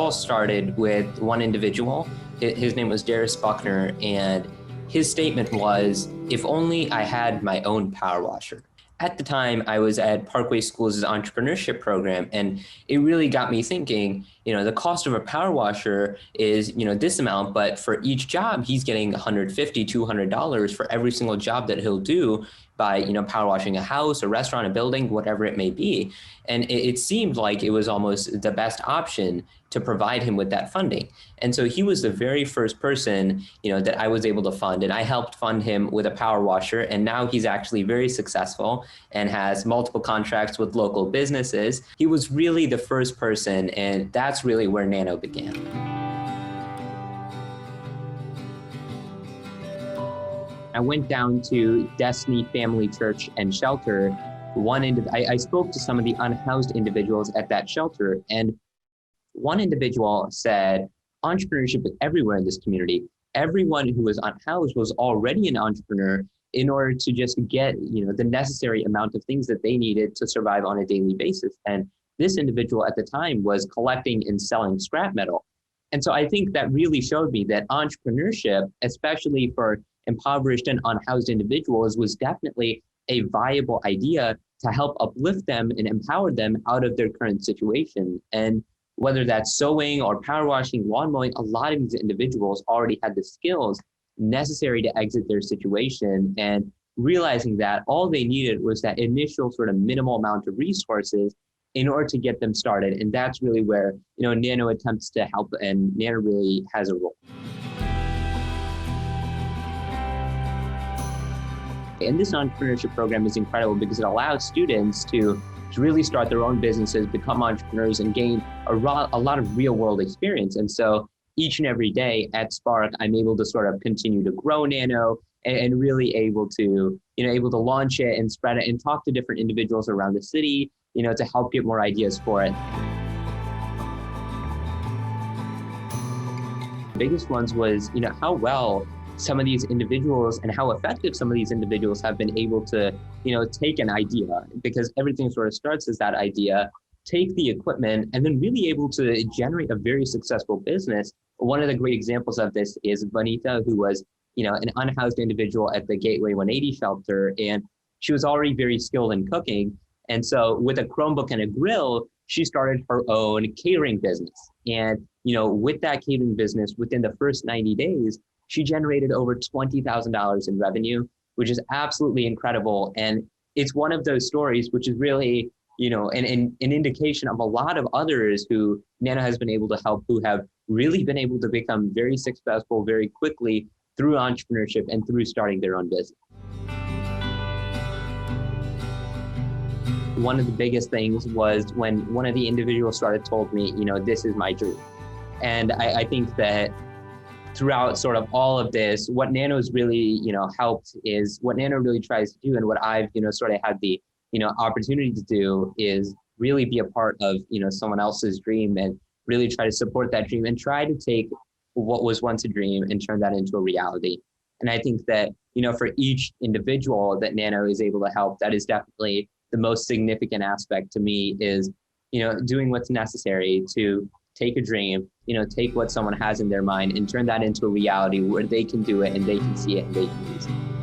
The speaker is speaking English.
all started with one individual. His name was Darius Buckner, and his statement was, if only I had my own power washer. At the time, I was at Parkway School's entrepreneurship program, and it really got me thinking, the cost of a power washer is, this amount, but for each job, he's getting $150, $200 for every single job that he'll do by, power washing a house, a restaurant, a building, whatever it may be. And it seemed like it was almost the best option to provide him with that funding. And so he was the very first person, that I was able to fund, and I helped fund him with a power washer. And now he's actually very successful and has multiple contracts with local businesses. He was really the first person, and that's really where NANO began. I went down to Destiny Family Church and Shelter. I spoke to some of the unhoused individuals at that shelter, and one individual said, entrepreneurship is everywhere in this community. Everyone who was unhoused was already an entrepreneur in order to just get, the necessary amount of things that they needed to survive on a daily basis. And this individual at the time was collecting and selling scrap metal. And so I think that really showed me that entrepreneurship, especially for impoverished and unhoused individuals, was definitely a viable idea to help uplift them and empower them out of their current situation. And whether that's sewing or power washing, lawn mowing, a lot of these individuals already had the skills necessary to exit their situation, and realizing that all they needed was that initial sort of minimal amount of resources in order to get them started. And that's really where, NANO attempts to help, and NANO really has a role. And this entrepreneurship program is incredible because it allows students to really start their own businesses, become entrepreneurs, and gain a lot of real world experience. And so each and every day at Spark, I'm able to sort of continue to grow NANO and really able to launch it and spread it and talk to different individuals around the city, to help get more ideas for it. The biggest ones was, how well some of these individuals and how effective some of these individuals have been able to, take an idea, because everything sort of starts as that idea, take the equipment, and then really able to generate a very successful business. One of the great examples of this is Vanita, who was, an unhoused individual at the Gateway 180 shelter, and she was already very skilled in cooking. And so with a Chromebook and a grill, she started her own catering business. And, with that catering business, within the first 90 days, she generated over $20,000 in revenue, which is absolutely incredible. And it's one of those stories which is really, an indication of a lot of others who NANO has been able to help, who have really been able to become very successful very quickly through entrepreneurship and through starting their own business. One of the biggest things was when one of the individuals told me, this is my dream. And I think that throughout sort of all of this, what NANO's really, helped is what NANO really tries to do, and what I've, sort of had the, opportunity to do is really be a part of, someone else's dream and really try to support that dream and try to take what was once a dream and turn that into a reality. And I think that, for each individual that NANO is able to help, that is definitely the most significant aspect to me is, doing what's necessary to take a dream, take what someone has in their mind and turn that into a reality where they can do it and they can see it and they can use it.